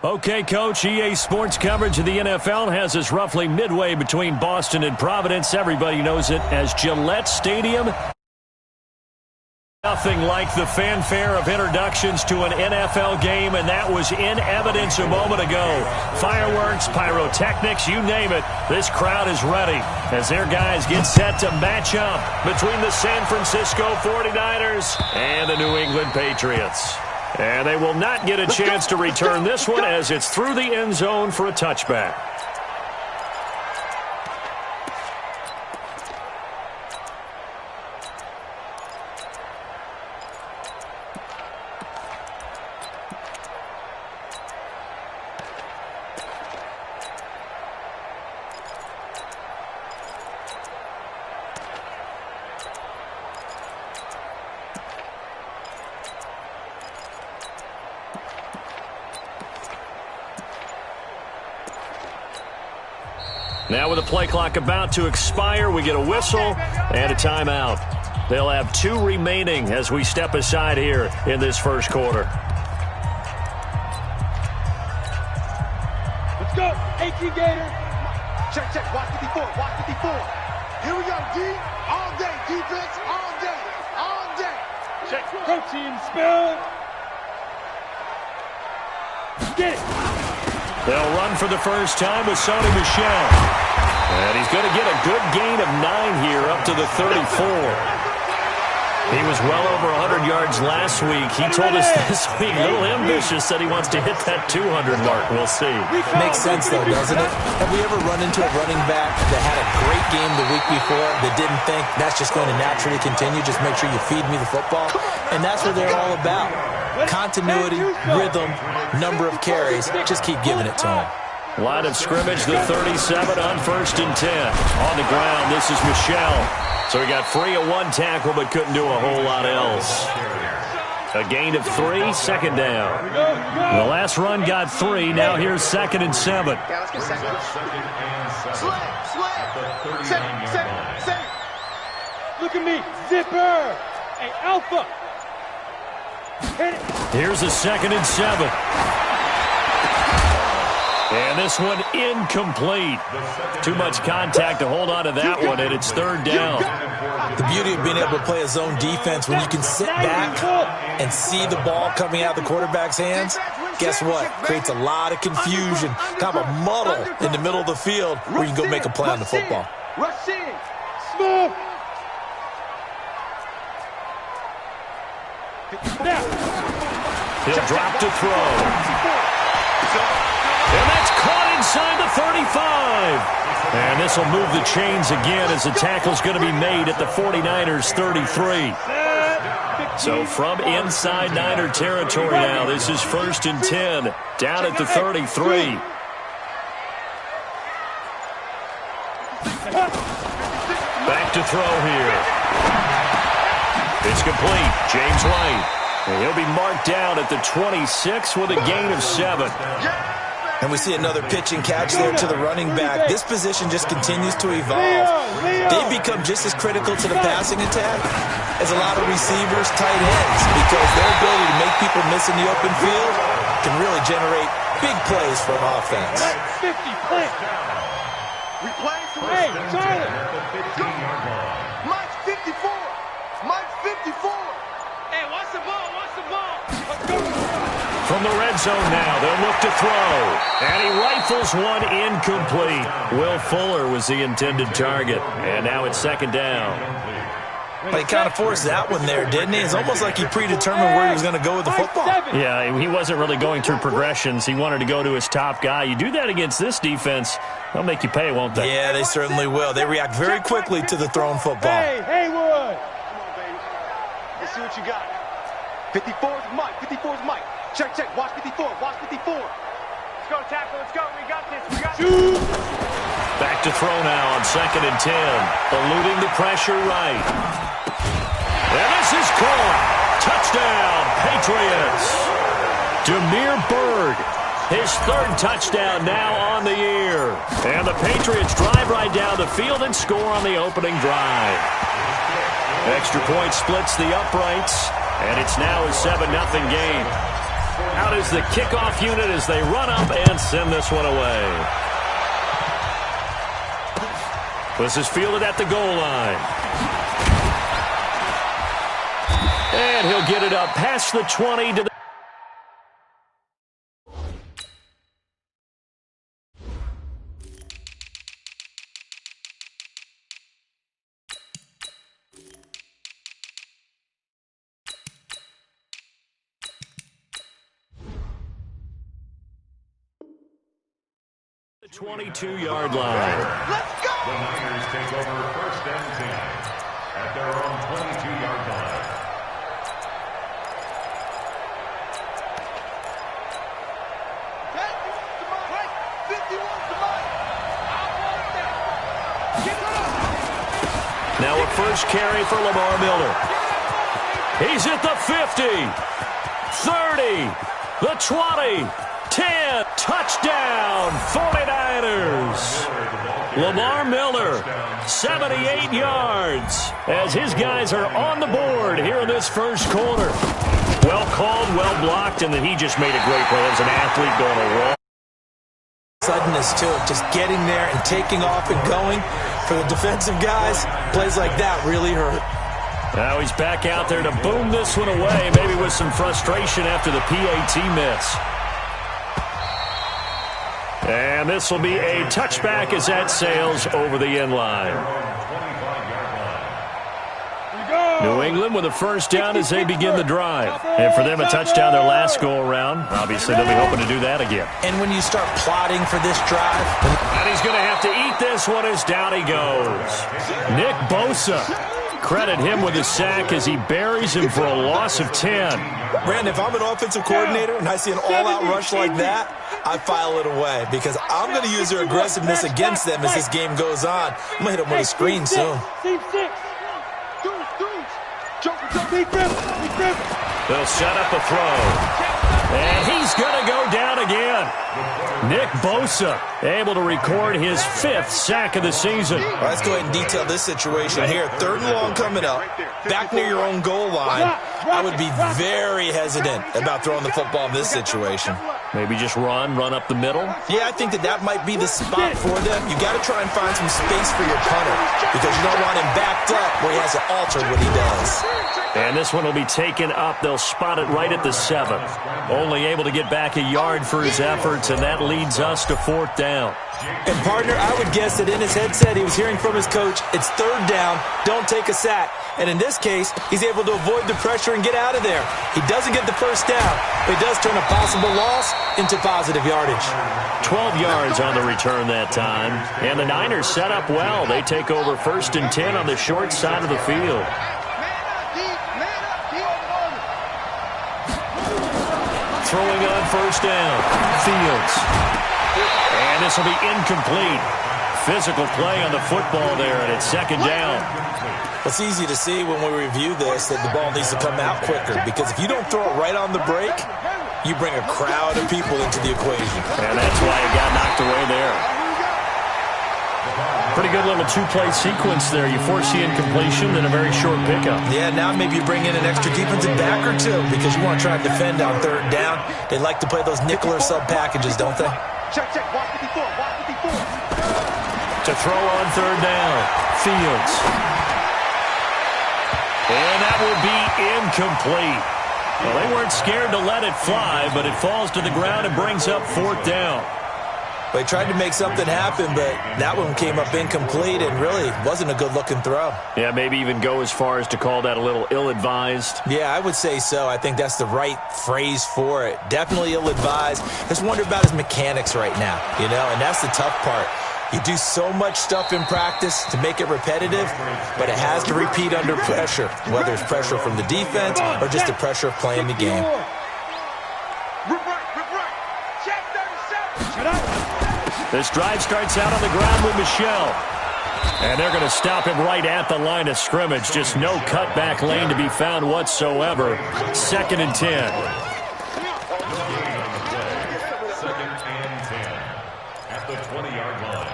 Okay, Coach, EA Sports coverage of the NFL has us roughly midway between Boston and Providence. Everybody knows it as Gillette Stadium. Nothing like the fanfare of introductions to an NFL game, and that was in evidence a moment ago. Fireworks, pyrotechnics, you name it. This crowd is ready as their guys get set to match up between the San Francisco 49ers and the New England Patriots. And they will not get a chance to return this one as it's through the end zone for a touchback. Now with the play clock about to expire, we get a whistle and a timeout. They'll have 2 remaining as we step aside here in this first quarter. Let's go. 18 Gator. Check, check. Watch 54. Watch 54. Here we go, D. All day. Defense. All day. All day. Check. Protein spill. Get it. They'll run for the first time with Sony Michel. And he's going to get a good gain of 9 here up to the 34. He was well over 100 yards last week. He told us this week, a little ambitious, that he wants to hit that 200 mark. We'll see. Makes sense, though, doesn't it? Have we ever run into a running back that had a great game the week before that didn't think that's just going to naturally continue? Just make sure you feed me the football. And that's what they're all about. Continuity, rhythm, number of carries. Just keep giving it to him. Line of scrimmage, the 37 on 1st and 10. On the ground, this is Michel. So he got free of 1 tackle but couldn't do a whole lot else. A gain of 3, second down. The last run got 3. Now here's 2nd and 7. Yeah, let's get second. Slip. Look at me. Zipper. Hey, Alpha. Here's a 2nd and 7. And this one incomplete. Too much contact to hold on to that one, and it's 3rd down. The beauty of being able to play a zone defense, when you can sit back and see the ball coming out of the quarterback's hands, guess what? Creates a lot of confusion, kind of a muddle in the middle of the field where you can go make a play on the football. Rush in. Smooth. He'll drop to throw. And that's caught inside the 35. And this will move the chains again as the tackle's going to be made at the 49ers 33. So from inside Niner territory now, this is 1st and 10, down at the 33. Back to throw here. It's complete. James White. And he'll be marked down at the 26 with a gain of 7. And we see another pitch and catch there to the running back. This position just continues to evolve. They become just as critical to the passing attack as a lot of receivers, tight ends, because their ability to make people miss in the open field can really generate big plays for an offense. 50 play. Replay. Hey, Charlie. Mike 54. Mike 54. Hey, watch the ball. Watch the ball. Let's go. From the red zone now, they'll look to throw. And he rifles one incomplete. Will Fuller was the intended target. And now it's 2nd down. He kind of forced that one there, didn't he? It's almost like he predetermined where he was going to go with the football. Yeah, he wasn't really going through progressions. He wanted to go to his top guy. You do that against this defense, they'll make you pay, won't they? Yeah, they certainly will. They react very quickly to the thrown football. Hey, Haywood. Come on, baby. Let's see what you got. 54 is Mike. 54 is Mike. Check, check. Watch 54. Watch 54. Let's go, tackle. Let's go. We got this. We got this. Back to throw now on 2nd and 10. Eluding the pressure right. And this is caught. Touchdown, Patriots. Demir Bird, his 3rd touchdown now on the year. And the Patriots drive right down the field and score on the opening drive. Extra point splits the uprights, and it's now a 7-0 game. Out is the kickoff unit as they run up and send this one away. This is fielded at the goal line. And he'll get it up past the 20 to the... the 22-yard line. Let's go! The Niners take over 1st and 10 at their own 22-yard line. Now a first carry for Lamar Miller. He's at the 50, 30, the 20, 10, touchdown, 49ers. Lamar Miller, 78 yards, as his guys are on the board here in this first quarter. Well called, well blocked, and then he just made a great play as an athlete going a wall. Suddenness to it, just getting there and taking off and going. For the defensive guys, plays like that really hurt. Now he's back out there to boom this one away, maybe with some frustration after the PAT miss. And this will be a touchback as that sails over the end line. New England with a first down as they begin the drive. And for them, a touchdown their last go-around. Obviously, they'll be hoping to do that again. And when you start plotting for this drive... And he's going to have to eat this one as down he goes. Nick Bosa. Credit him with a sack as he buries him for a loss of 10. Brandon, if I'm an offensive coordinator and I see an all-out rush like that, I file it away because I'm going to use their aggressiveness against them as this game goes on. I'm going to hit them with a screen soon. They'll set up a throw. And he's going to go down again. Nick Bosa able to record his 5th sack of the season. All right, let's go ahead and detail this situation here. 3rd and long coming up, back near your own goal line. I would be very hesitant about throwing the football in this situation. Maybe just run up the middle? Yeah, I think that might be the spot for them. You got to try and find some space for your punter because you don't want him backed up where he has to alter what he does. And this one will be taken up. They'll spot it right at the 7. Only able to get back a yard for his efforts, and that leads us to 4th down. And, partner, I would guess that in his headset he was hearing from his coach, it's 3rd down, don't take a sack. And in this case, he's able to avoid the pressure and get out of there. He doesn't get the first down, but he does turn a possible loss into positive yardage. 12 yards on the return that time. And the Niners set up well. They take over 1st and 10 on the short side of the field. Throwing on 1st down. Fields. And this will be incomplete. Physical play on the football there, and it's 2nd down. It's easy to see when we review this that the ball needs to come out quicker because if you don't throw it right on the break, you bring a crowd of people into the equation. And that's why it got knocked away there. Pretty good little 2-play sequence there. You force the incompletion, then a very short pickup. Yeah, now maybe you bring in an extra defensive back or two because you want to try and defend on 3rd down. They like to play those nickel or sub packages, don't they? Check, watch 54, watch 54. To throw on 3rd down. Fields. And that will be incomplete. Well, they weren't scared to let it fly, but it falls to the ground and brings up 4th down. They tried to make something happen, but that one came up incomplete and really wasn't a good-looking throw. Yeah, maybe even go as far as to call that a little ill-advised. Yeah, I would say so. I think that's the right phrase for it. Definitely ill-advised. Just wonder about his mechanics right now, and that's the tough part. You do so much stuff in practice to make it repetitive, but it has to repeat under pressure, whether it's pressure from the defense or just the pressure of playing the game. This drive starts out on the ground with Michel. And they're going to stop him right at the line of scrimmage. Just no cutback lane to be found whatsoever. 2nd and 10. 2nd and 10 at the 20-yard line.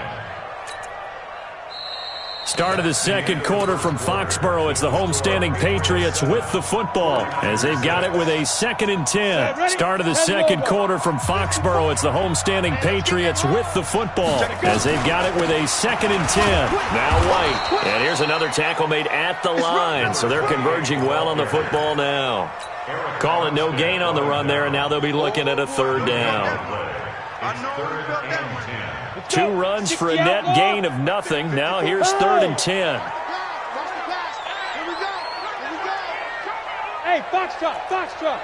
Start of the second quarter from Foxborough. It's the homestanding Patriots with the football as they've got it with a 2nd and 10. Start of the second quarter from Foxborough. It's the homestanding Patriots with the football as they've got it with a 2nd and 10. Now White. And here's another tackle made at the line. So they're converging well on the football now. Call it no gain on the run there, and now they'll be looking at a 3rd down. 2 runs for a net gain of nothing. Now here's 3rd and 10. Hey, Foxtrot, Foxtrot.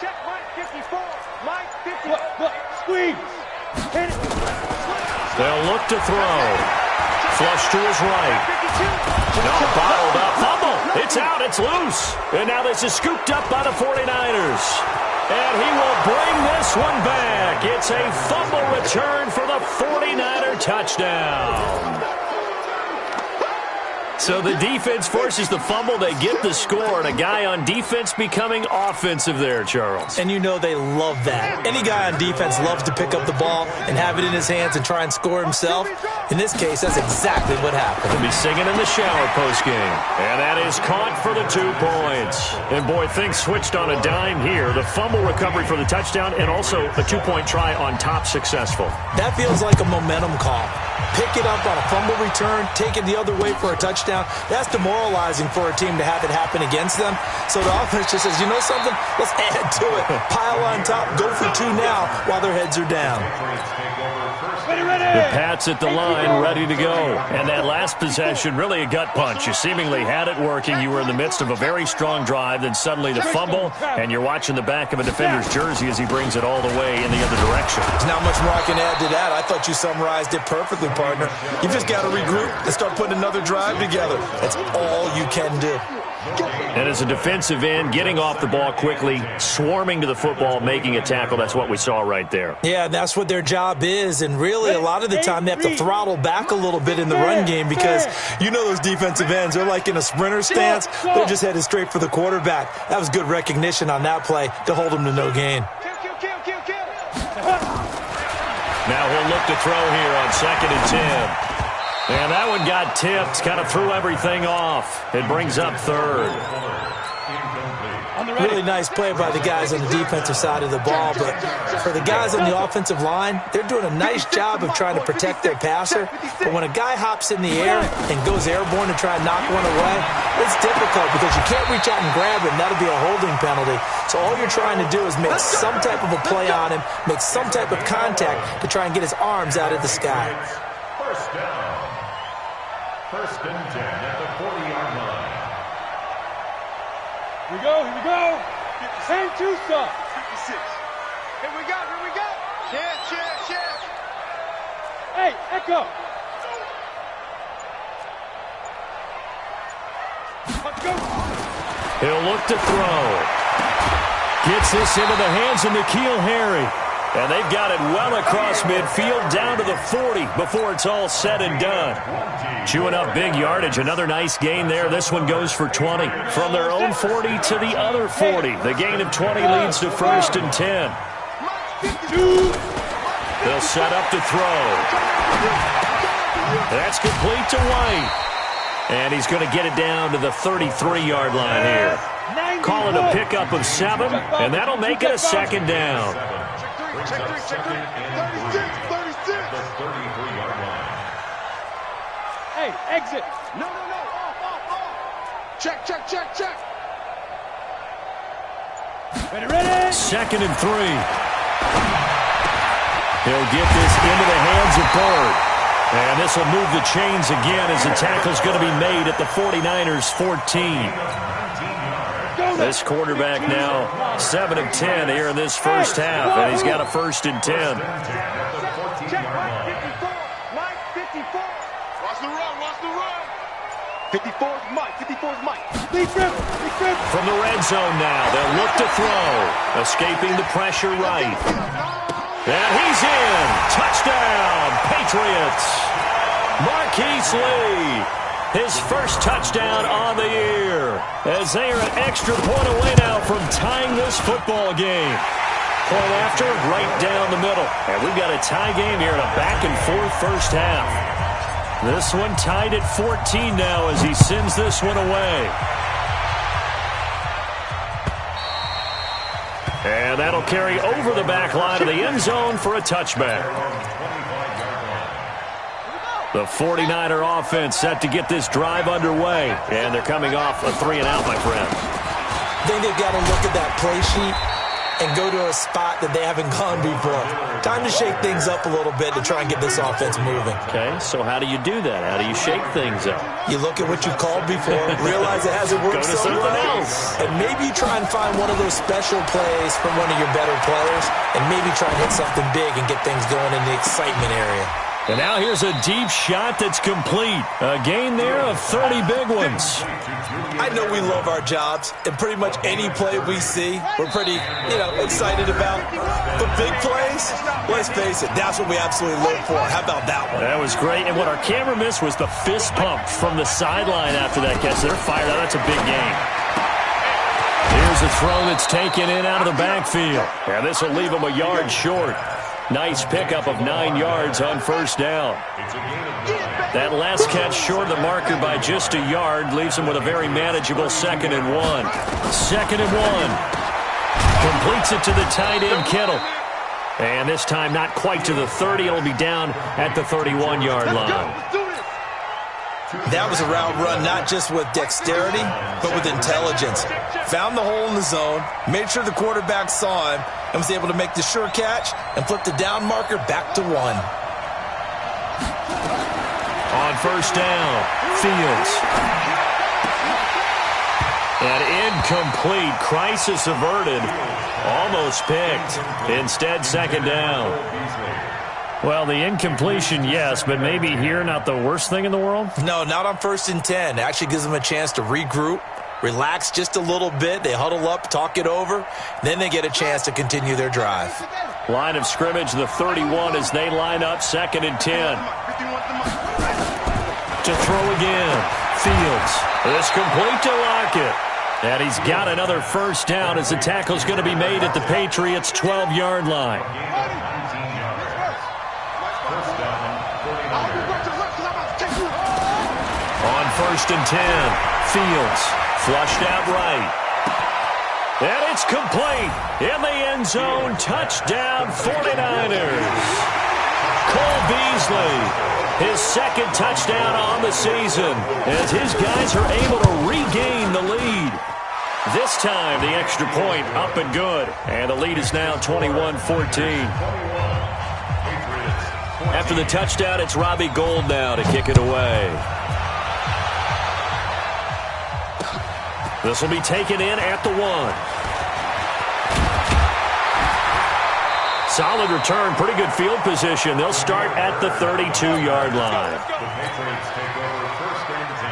Check Mike 54. Mike 54. Squeeze. Hit it. They'll look to throw. Flush to his right. No, bottled up. Fumble. It's out. It's loose. And now this is scooped up by the 49ers. And he will bring this one back. It's a fumble return for the 49er touchdown. So the defense forces the fumble. They get the score, and a guy on defense becoming offensive there, Charles. And you know they love that. Any guy on defense loves to pick up the ball and have it in his hands and try and score himself. In this case, that's exactly what happened. He'll be singing in the shower postgame. And that is caught for the 2 points. And, boy, things switched on a dime here. The fumble recovery for the touchdown and also a 2-point try on top successful. That feels like a momentum call. Pick it up on a fumble return, take it the other way for a touchdown. That's demoralizing for a team to have it happen against them. So the offense just says, you know something? Let's add to it. Pile on top, go for 2 now while their heads are down. The Pats at the line, ready to go. And that last possession, really a gut punch. You seemingly had it working. You were in the midst of a very strong drive. Then suddenly the fumble, and you're watching the back of a defender's jersey as he brings it all the way in the other direction. There's not much more I can add to that. I thought you summarized it perfectly, partner. You just got to regroup and start putting another drive together. That's all you can do. And as a defensive end, getting off the ball quickly, swarming to the football, making a tackle, that's what we saw right there. Yeah, that's what their job is, and really a lot of the time they have to throttle back a little bit in the run game because you know those defensive ends, they're like in a sprinter stance. They're just headed straight for the quarterback. That was good recognition on that play to hold them to no gain. Now he'll look to throw here on 2nd and 10. And that one got tipped, kind of threw everything off. It brings up 3rd. Really nice play by the guys on the defensive side of the ball, but for the guys on the offensive line, they're doing a nice job of trying to protect their passer. But when a guy hops in the air and goes airborne to try and knock one away, it's difficult because you can't reach out and grab him. That'll be a holding penalty. So all you're trying to do is make some type of a play on him, make some type of contact to try and get his arms out of the sky. First down. 1st and 10 at the 40-yard line. Here we go, here we go. Same 2 stuff. 56. Here we go, here we go. Cheers. Hey, Echo. Let's go. He'll look to throw. Gets this into the hands of N'Keal Harry. And they've got it well across midfield down to the 40 before it's all said and done. Chewing up big yardage. Another nice gain there. This one goes for 20. From their own 40 to the other 40. The gain of 20 leads to 1st and 10. They'll set up to throw. That's complete to White. And he's going to get it down to the 33-yard line here. Call it a pickup of 7, and that'll make it a 2nd down. Check 3. 36. The 33-yard line. Hey, exit. No. Off. Check. Ready. 2nd and 3. He'll get this into the hands of Bird. And this will move the chains again as the tackle's going to be made at the 49ers 14. This quarterback now 7 of 10 here in this first half, and he's got a 1st and 10. Check Mike 54. Watch the run. 54 is Mike. Big grip. From the red zone now, they'll look to throw. Escaping the pressure right. And he's in. Touchdown, Patriots. Marquise Lee. His first touchdown on the year, as they are an extra point away now from tying this football game. Point after, right down the middle. And we've got a tie game here in a back-and-forth first half. This one tied at 14 now as he sends this one away. And that'll carry over the back line of the end zone for a touchback. The 49er offense set to get this drive underway. And they're coming off a 3-and-out, my friend. I think they've got to look at that play sheet and go to a spot that they haven't gone before. Time to shake things up a little bit to try and get this offense moving. Okay, so how do you do that? How do you shake things up? You look at what you called before, realize it hasn't worked Go to so something well, else. and maybe you try and find one of those special plays from one of your better players, and maybe try and hit something big and get things going in the excitement area. And now here's a deep shot that's complete. A gain there of 30 big ones. I know we love our jobs, and pretty much any play we see, we're pretty, excited about. But big plays, let's face it, that's what we absolutely live for. How about that one? That was great. And what our camera missed was the fist pump from the sideline after that catch. They're fired out. That's a big game. Here's a throw that's taken in out of the backfield. And this will leave him a yard short. Nice pickup of 9 yards on first down. That last catch short of the marker by just a yard leaves him with a very manageable 2nd and 1. 2nd and 1. Completes it to the tight end, Kittle. And this time not quite to the 30. It'll be down at the 31-yard line. That was a route run not just with dexterity, but with intelligence. Found the hole in the zone, made sure the quarterback saw him, and was able to make the sure catch and flip the down marker back to 1. On first down, Fields. And incomplete. Crisis averted. Almost picked. Instead, 2nd down. Well, the incompletion, yes, but maybe here not the worst thing in the world? No, not on 1st and 10. It actually gives them a chance to regroup, relax just a little bit. They huddle up, talk it over. Then they get a chance to continue their drive. Line of scrimmage, the 31 as they line up, 2nd and 10. To throw again. Fields. This complete to Lockett. And he's got another first down as the tackle's going to be made at the Patriots' 12-yard line. On 1st and 10, Fields flushed out right. And it's complete in the end zone. Touchdown 49ers. Cole Beasley, his 2nd touchdown on the season as his guys are able to regain the lead. This time the extra point up and good. And the lead is now 21-14. After the touchdown, it's Robbie Gould now to kick it away. This will be taken in at the 1. Solid return, pretty good field position. They'll start at the 32-yard line. The Patriots take over 1st and 10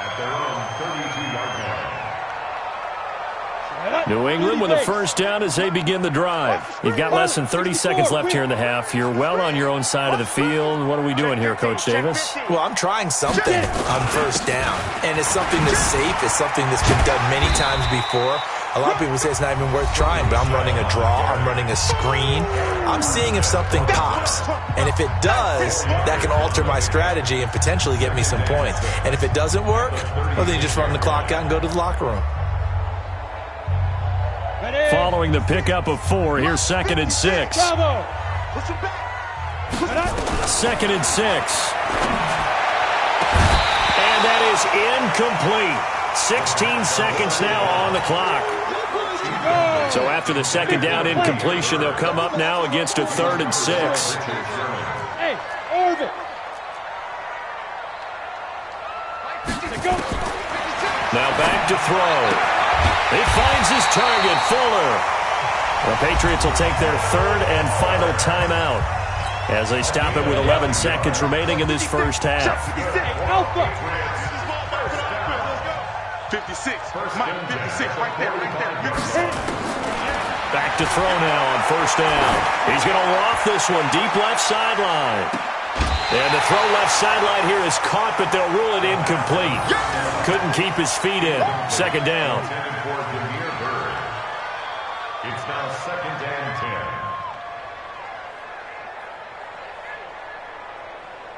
at their own 32-yard line. New England with a first down as they begin the drive. You've got less than 30 seconds left here in the half. You're well on your own side of the field. What are we doing here, Coach Davis? Well, I'm trying something on first down, and it's something that's safe. It's something that's been done many times before. A lot of people say it's not even worth trying, but I'm running a draw. I'm running a screen. I'm seeing if something pops, and if it does, that can alter my strategy and potentially get me some points. And if it doesn't work, well, then you just run the clock out and go to the locker room. Following the pickup of 4, here's 2nd and 6. 2nd and 6. And that is incomplete. 16 seconds now on the clock. So after the 2nd down incompletion, they'll come up now against a 3rd and 6. Hey, orbit. Now back to throw. He finds his target, Fuller. The Patriots will take their 3rd and final timeout as they stop it with 11 seconds remaining in this first half. 56. Mike, 56. Right there. 56. Back to throw now on first down. He's going to loft this one deep left sideline. And the throw left sideline here is caught, but they'll rule it incomplete. Couldn't keep his feet in. 2nd down. It's now 2nd and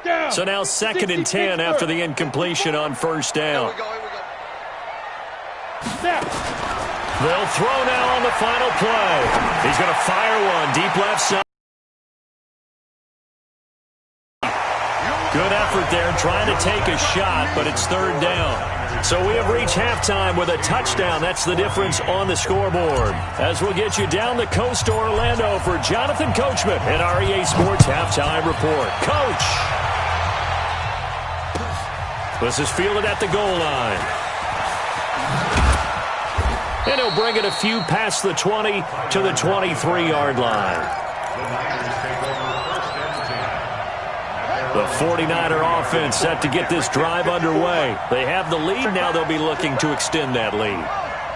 10. So now 2nd and 10 after the incompletion on first down. They'll throw now on the final play. He's going to fire one deep left side. Good effort there trying to take a shot, but it's 3rd down. So we have reached halftime with a touchdown. That's the difference on the scoreboard. As we'll get you down the coast to Orlando for Jonathan Coachman at REA Sports Halftime Report. Coach! This is fielded at the goal line. And he'll bring it a few past the 20 to the 23-yard line. The 49er offense set to get this drive underway. They have the lead. Now they'll be looking to extend that lead.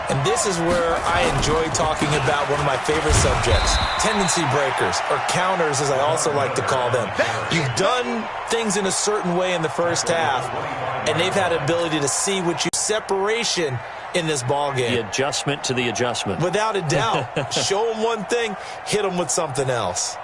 And this is where I enjoy talking about one of my favorite subjects, tendency breakers, or counters as I also like to call them. You've done things in a certain way in the first half, and they've had the ability to see what you separation in this ball game. The adjustment to the adjustment. Without a doubt. Show them one thing, hit them with something else.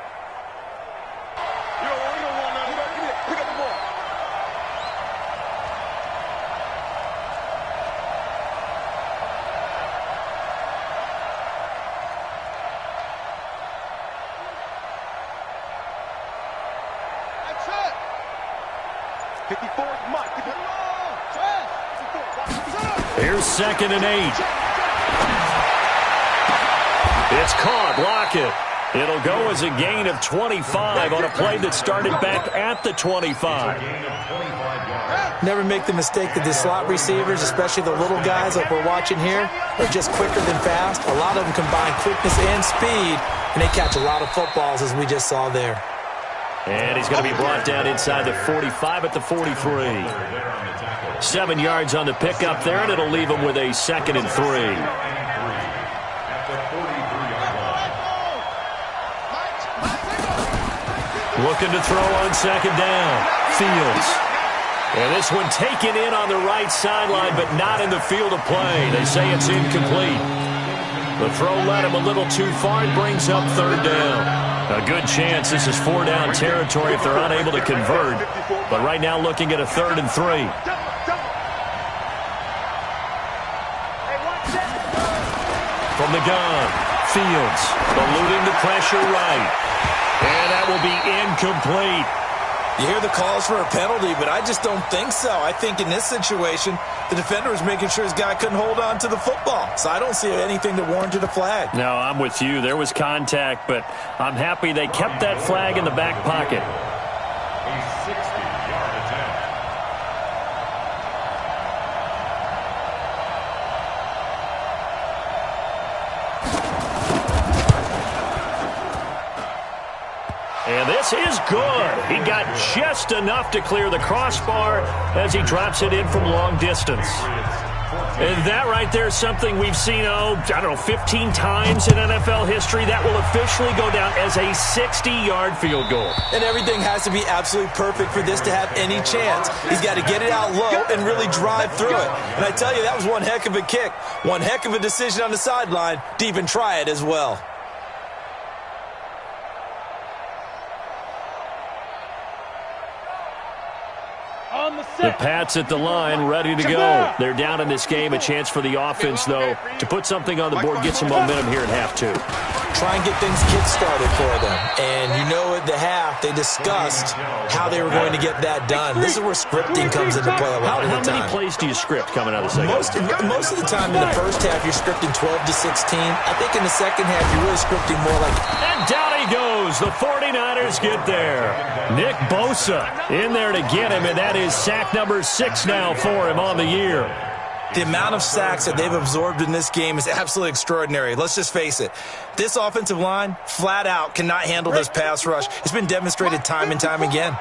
Here's 2nd and 8. It's caught. Lockett. It'll go as a gain of 25 on a play that started back at the 25. Never make the mistake that the slot receivers, especially the little guys like we're watching here, are just quicker than fast. A lot of them combine quickness and speed, and they catch a lot of footballs, as we just saw there. And he's going to be brought down inside the 45 at the 43. 7 yards on the pickup there, and it'll leave him with a 2nd and 3. Looking to throw on 2nd down. Fields. And this one taken in on the right sideline, but not in the field of play. They say it's incomplete. The throw led him a little too far. It brings up 3rd down. A good chance this is 4-down territory if they're unable to convert. But right now looking at a 3rd and 3. From the gun, Fields eluding the pressure right. And that will be incomplete. You hear the calls for a penalty, but I just don't think so. I think in this situation, the defender was making sure his guy couldn't hold on to the football. So I don't see anything that warranted a flag. No, I'm with you. There was contact, but I'm happy they kept that flag in the back pocket. A 60-yard attempt. And this is good. He got just enough to clear the crossbar as he drops it in from long distance. And that right there is something we've seen, 15 times in NFL history. That will officially go down as a 60-yard field goal. And everything has to be absolutely perfect for this to have any chance. He's got to get it out low and really drive through it. And I tell you, that was one heck of a kick. One heck of a decision on the sideline to even try it as well. The Pats at the line, ready to go. They're down in this game. A chance for the offense, though, to put something on the board, get some momentum here at half 2. Try and get things kick-started for them. And you know at the half, they discussed how they were going to get that done. This is where scripting comes into play a lot of the time. How many plays do you script coming out of the second? Most of the time in the first half, you're scripting 12 to 16. I think in the second half, you're really scripting more like... And down he goes. The 49ers get there. Nick Bosa in there to get him, and that is sack number 6 now for him on the year. The amount of sacks that they've absorbed in this game is absolutely extraordinary. Let's just face it. This offensive line, flat out, cannot handle this pass rush. It's been demonstrated time and time again.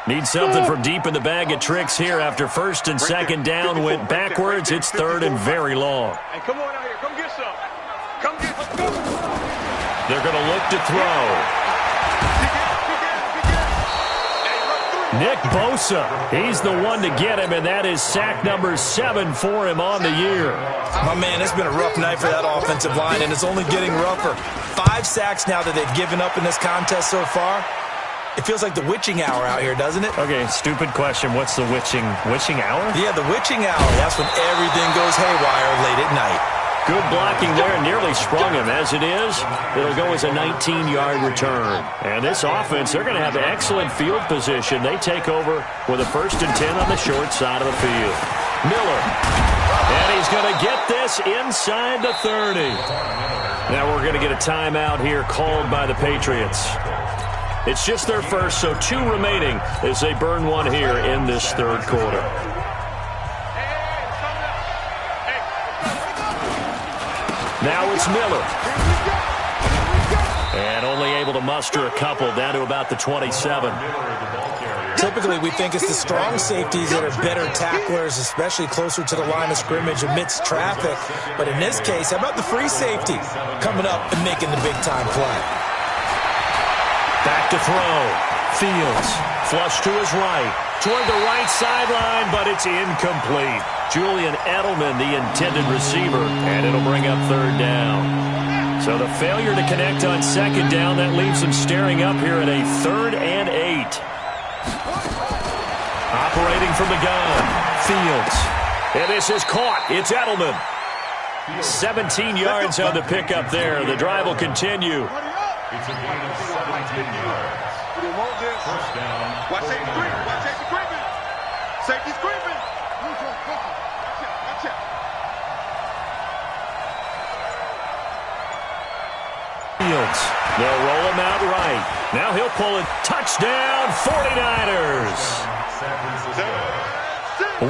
Need something from deep in the bag of tricks here after 1st and 2nd down went backwards. It's 3rd and very long. Hey, come on out here. Come get some. Let's go. They're going to look to throw. Nick Bosa, he's the one to get him, and that is sack number 7 for him on the year. My man, it's been a rough night for that offensive line, and it's only getting rougher. 5 sacks now that they've given up in this contest so far. It feels like the witching hour out here, doesn't it? Okay, stupid question. What's the witching hour? Yeah, the witching hour. That's when everything goes haywire late at night. Good blocking there, nearly sprung him. As it is, it'll go as a 19-yard return. And this offense, they're going to have excellent field position. They take over with a 1st and 10 on the short side of the field. Miller. And he's going to get this inside the 30. Now we're going to get a timeout here called by the Patriots. It's just their first, so 2 remaining as they burn one here in this 3rd quarter. Now it's Miller. And only able to muster a couple down to about the 27. Typically, we think it's the strong safeties that are better tacklers, especially closer to the line of scrimmage amidst traffic. But in this case, how about the free safety coming up and making the big-time play? Back to throw. Fields. Flush to his right. Toward the right sideline, but it's incomplete. Julian Edelman, the intended receiver, and it'll bring up 3rd down. So the failure to connect on 2nd down, that leaves them staring up here at a 3rd and 8. Operating from the gun. Fields. And this is caught. It's Edelman. 17 yards on the pickup there. The drive will continue. It's a gain of 17 yards. First down. Watch safety creeping. Watch safety creeping. Safety's creeping. Watch out. Fields. They'll roll him out right. Now he'll pull it. Touchdown, 49ers.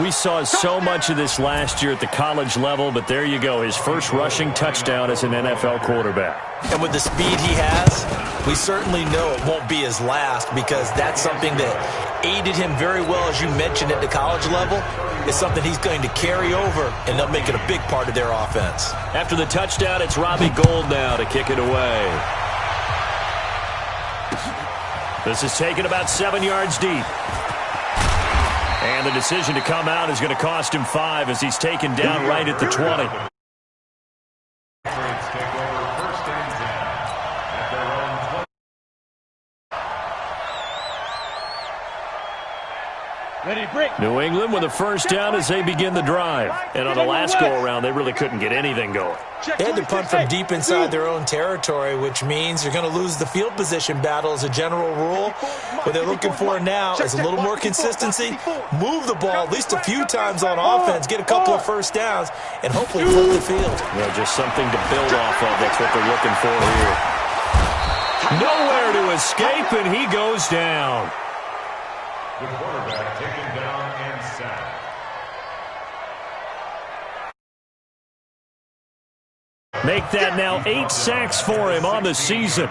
We saw so much of this last year at the college level, but there you go. His first rushing touchdown as an NFL quarterback. And with the speed he has, we certainly know it won't be his last, because that's something that aided him very well, as you mentioned, at the college level. It's something he's going to carry over, and they'll make it a big part of their offense. After the touchdown, it's Robbie Gould now to kick it away. This is taken about 7 yards deep. And the decision to come out is going to cost him 5 as he's taken down right at the 20. Patriots take over 1st and 10 at their own 20. Ready, break. New England with a 1st down as they begin the drive. And on the last go-around, they really couldn't get anything going. They had to punt from deep inside their own territory, which means you're going to lose the field position battle as a general rule. What they're looking for now is a little more consistency, move the ball at least a few times on offense, get a couple of 1st downs, and hopefully flip the field. Well, just something to build off of. That's what they're looking for here. Nowhere to escape, and he goes down. The quarterback taken down and sacked. Make that now 8 sacks for him on the season.